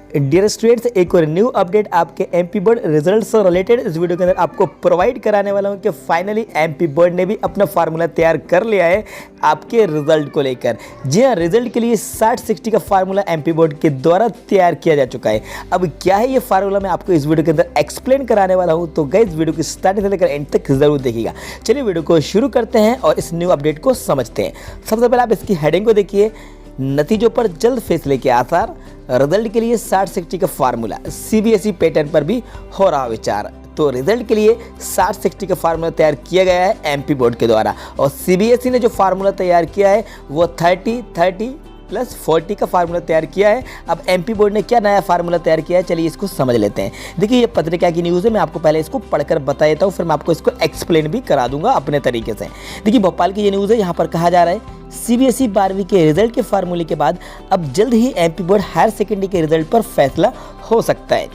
Dear students, एक और new update आपके एमपी बोर्ड रिजल्ट से रिलेटेड इस वीडियो के अंदर आपको प्रोवाइड कराने वाला हूं कि फाइनली एमपी बोर्ड ने भी अपना फार्मूला तैयार कर लिया है आपके रिजल्ट को लेकर। जी हां, रिजल्ट के लिए 60-60 का फार्मूला एमपी बोर्ड के द्वारा तैयार किया जा चुका है। अब क्या है ये फार्मूला, मैं आपको इस वीडियो के अंदर एक्सप्लेन कराने वाला हूँ, तो गाइस वीडियो की स्टार्टिंग से लेकर एंड तक जरूर देखिएगा। चलिए वीडियो को शुरू करते हैं और इस न्यू अपडेट को समझते हैं। सबसे पहले आप इसकी हेडिंग को देखिए, नतीजों पर जल्द फैसले के आसार, रिजल्ट के लिए 60-60 का फार्मूला, सीबीएसई पैटर्न पर भी हो रहा विचार। तो रिजल्ट के लिए 60-60 का फार्मूला तैयार किया गया है एमपी बोर्ड के द्वारा, और सीबीएसई ने जो फार्मूला तैयार किया है वो 30-30 + 40 का फार्मूला तैयार किया है। अब एमपी बोर्ड ने क्या नया फार्मूला तैयार किया है, चलिए इसको समझ लेते हैं। देखिए, ये पत्रिका की न्यूज़ है, मैं आपको पहले इसको पढ़कर बता देता हूँ, फिर मैं आपको इसको एक्सप्लेन भी करा दूंगा अपने तरीके से। देखिए, भोपाल की ये न्यूज़ है, यहाँ पर कहा जा रहा है सीबीएसई 12वीं के रिजल्ट के फार्मूले के बाद अब जल्द ही एमपी बोर्ड हायर सेकेंडरी के रिजल्ट पर फैसला हो सकता है।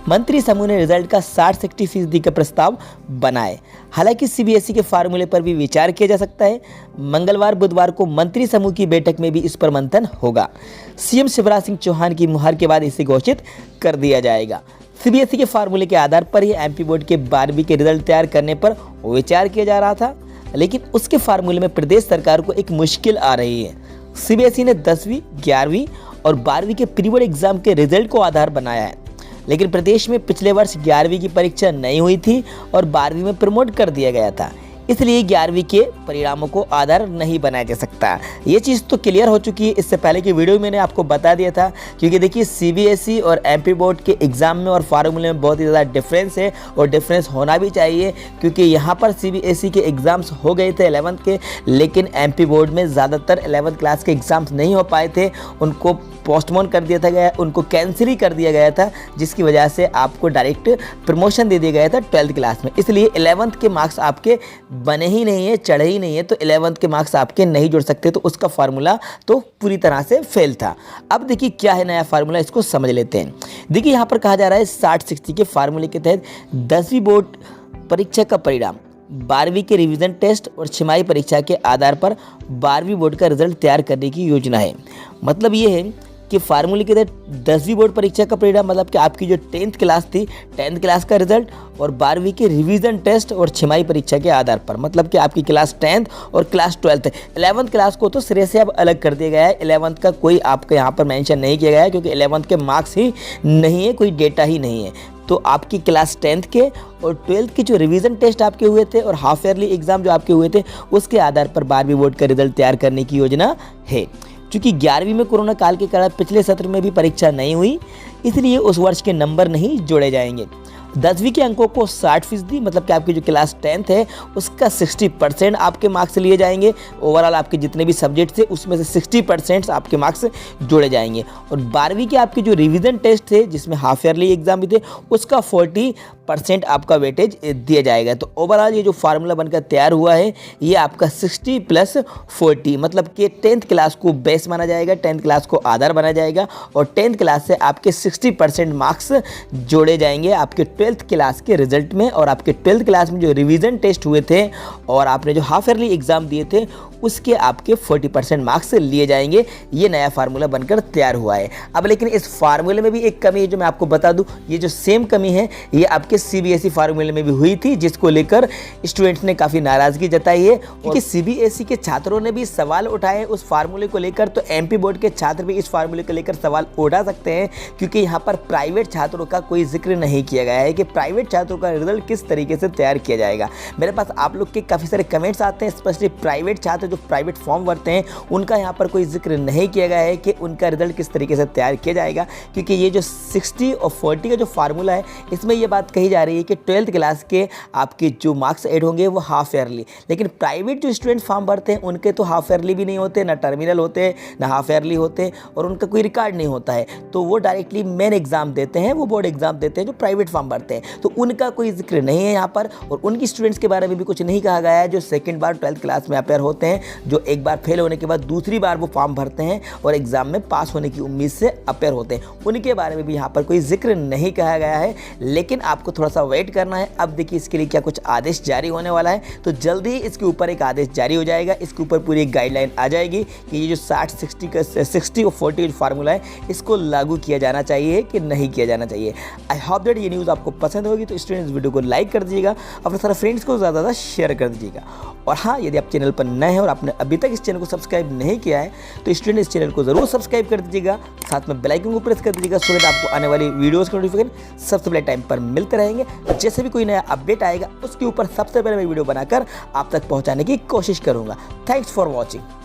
मंत्री समूह ने रिजल्ट का 60-60% का प्रस्ताव बनाए। हालांकि सीबीएसई के फार्मूले पर भी विचार किया जा सकता है। मंगलवार बुधवार को मंत्री समूह की बैठक में भी इस पर मंथन होगा। सीएम शिवराज सिंह चौहान की मुहर के बाद इसे घोषित कर दिया जाएगा। सीबीएसई के फार्मूले के आधार पर ही एमपी बोर्ड के 12वीं के रिजल्ट तैयार करने पर विचार किया जा रहा था, लेकिन उसके फार्मूले में प्रदेश सरकार को एक मुश्किल आ रही है। सीबीएसई ने 10वीं, 11वीं और 12वीं के प्री बोर्ड एग्जाम के रिजल्ट को आधार बनाया है, लेकिन प्रदेश में पिछले वर्ष 11वीं की परीक्षा नहीं हुई थी और 12वीं में प्रमोट कर दिया गया था, इसलिए 11वीं के परिणामों को आधार नहीं बनाया जा सकता। ये चीज़ तो क्लियर हो चुकी है, इससे पहले की वीडियो में मैंने आपको बता दिया था। क्योंकि देखिए, सीबीएसई और एमपी बोर्ड के एग्ज़ाम में और फार्मूले में बहुत ही ज़्यादा डिफरेंस है, और डिफरेंस होना भी चाहिए, क्योंकि यहाँ पर सीबीएसई के एग्ज़ाम्स हो गए थे 11th के, लेकिन एमपी बोर्ड में ज़्यादातर 11th क्लास के एग्ज़ाम्स नहीं हो पाए थे, उनको पोस्टपोन कर दिया था, उनको कैंसिल ही कर दिया गया था, जिसकी वजह से आपको डायरेक्ट प्रमोशन दे दिया गया था 12th क्लास में। इसलिए 11th के मार्क्स आपके बने ही नहीं है, चढ़े ही नहीं है, तो 11th के मार्क्स आपके नहीं जुड़ सकते, तो उसका फार्मूला तो पूरी तरह से फेल था। अब देखिए क्या है नया फार्मूला, इसको समझ लेते हैं। देखिए, यहाँ पर कहा जा रहा है 60-60 के फार्मूले के तहत 10वीं बोर्ड परीक्षा का परिणाम 12वीं के रिवीजन टेस्ट और छमाही परीक्षा के आधार पर 12वीं बोर्ड का रिजल्ट तैयार करने की योजना है। मतलब ये है कि फार्मूले के तहत 10वीं बोर्ड परीक्षा का परिणाम, मतलब कि आपकी जो 10th क्लास थी, 10th क्लास का रिजल्ट, और 12वीं के रिवीजन टेस्ट और छमाही परीक्षा के आधार पर, मतलब कि आपकी क्लास 10th और क्लास 12th। 11th क्लास को तो सिरे से अब अलग कर दिया गया है, 11th का कोई आपका यहाँ पर मेंशन नहीं किया गया है, क्योंकि 11th के मार्क्स ही नहीं है, कोई डेटा ही नहीं है। तो आपकी क्लास 10th के और 12th के जो रिवीजन टेस्ट आपके हुए थे और हाफ ईयरली एग्जाम जो आपके हुए थे, उसके आधार पर 12वीं बोर्ड का रिजल्ट तैयार करने की योजना है। क्योंकि 11वीं में कोरोना काल के कारण पिछले सत्र में भी परीक्षा नहीं हुई, इसलिए उस वर्ष के नंबर नहीं जोड़े जाएंगे। 10वीं के अंकों को 60%, मतलब कि आपकी जो क्लास 10th है उसका 60% आपके मार्क्स लिए जाएंगे। ओवरऑल आपके जितने भी सब्जेक्ट थे उसमें से 60% आपके मार्क्स जोड़े जाएंगे। और 12वीं के आपके जो रिवीजन टेस्ट थे, जिसमें हाफ ईयरली एग्जाम भी थे, उसका 40% आपका वेटेज दिया जाएगा। तो ओवरऑल ये जो फार्मूला बनकर तैयार हुआ है, ये आपका 60 + 40, मतलब कि 10th क्लास को बेस माना जाएगा, 10th क्लास को आधार बना जाएगा, और 10th क्लास से आपके 60% मार्क्स जोड़े जाएंगे आपके 12th क्लास के रिजल्ट में। और आपके 12th क्लास में जो रिवीजन टेस्ट हुए थे और आपने जो हाफ ईयरली एग्जाम दिए थे, उसके आपके 40% मार्क्स लिए जाएंगे। ये नया फार्मूला बनकर तैयार हुआ है। अब लेकिन इस फार्मूले में भी एक कमी है, जो मैं आपको बता दूं, ये जो सेम कमी है ये आपके सीबीएसई फार्मूले में भी हुई थी, जिसको लेकर स्टूडेंट्स ने काफ़ी नाराज़गी जताई है। क्योंकि सीबीएसई के छात्रों ने भी सवाल उठाए उस फार्मूले को लेकर, तो एमपी बोर्ड के छात्र भी इस फार्मूले को लेकर सवाल उठा सकते हैं, क्योंकि यहाँ पर प्राइवेट छात्रों का कोई जिक्र नहीं किया गया है कि प्राइवेट छात्रों का रिजल्ट किस तरीके से तैयार किया जाएगा। मेरे पास आप लोग के काफ़ी सारे कमेंट्स आते हैं, स्पेशली प्राइवेट छात्र जो प्राइवेट फॉर्म भरते हैं, उनका यहाँ पर कोई जिक्र नहीं किया गया है कि उनका रिजल्ट किस तरीके से तैयार किया जाएगा। क्योंकि ये जो 60 और 40 का जो फार्मूला है, इसमें ये बात कही जा रही है कि 12th क्लास के आपके जो मार्क्स ऐड होंगे वो हाफ ईयरली, लेकिन प्राइवेट जो स्टूडेंट फॉर्म भरते हैं उनके तो हाफ ईयरली भी नहीं होते, ना टर्मिनल होते, ना हाफ ईयरली होते, और उनका कोई रिकॉर्ड नहीं होता है, तो वो डायरेक्टली मेन एग्जाम देते हैं, वो बोर्ड एग्जाम देते हैं जो प्राइवेट फॉर्म भरते हैं, तो उनका कोई जिक्र नहीं है यहाँ पर। और उनकी स्टूडेंट्स के बारे में भी कुछ नहीं कहा गया है जो सेकंड बार 12th क्लास में अपेयर होते हैं, जो एक बार फेल होने के बाद दूसरी बार वो फॉर्म भरते हैं और एग्ज़ाम में पास होने की उम्मीद से अपेयर होते हैं, उनके बारे में भी यहाँ पर कोई जिक्र नहीं कहा गया है। लेकिन आपको थोड़ा सा वेट करना है। अब देखिए इसके लिए क्या कुछ आदेश जारी होने वाला है, तो जल्दी ही इसके ऊपर एक आदेश जारी हो जाएगा। इसके ऊपर पूरी एक गाइडलाइन आ जाएगी कि ये जो 60 और 40 फार्मूला है इसको लागू किया जाना चाहिए कि नहीं किया जाना चाहिए। आई होप दैट ये न्यूज़ आपको पसंद होगी, तो स्टूडेंट्स इस वीडियो को लाइक कर दीजिएगा, अपने सारे फ्रेंड्स को ज़्यादा शेयर कर दीजिएगा। और हाँ, यदि आप चैनल पर नए हैं और आपने अभी तक इस चैनल को सब्सक्राइब नहीं किया है तो स्टूडेंट इस चैनल को ज़रूर सब्सक्राइब कर दीजिएगा, साथ में बेल आइकन को प्रेस कर दीजिएगा, सो दैट आपको आने वाली वीडियोस के नोटिफिकेशन सबसे पहले टाइम पर मिलते रहेंगे। जैसे भी कोई नया अपडेट आएगा उसके ऊपर सबसे पहले मैं वीडियो बनाकर आप तक पहुँचाने की कोशिश करूँगा। Thanks for watching.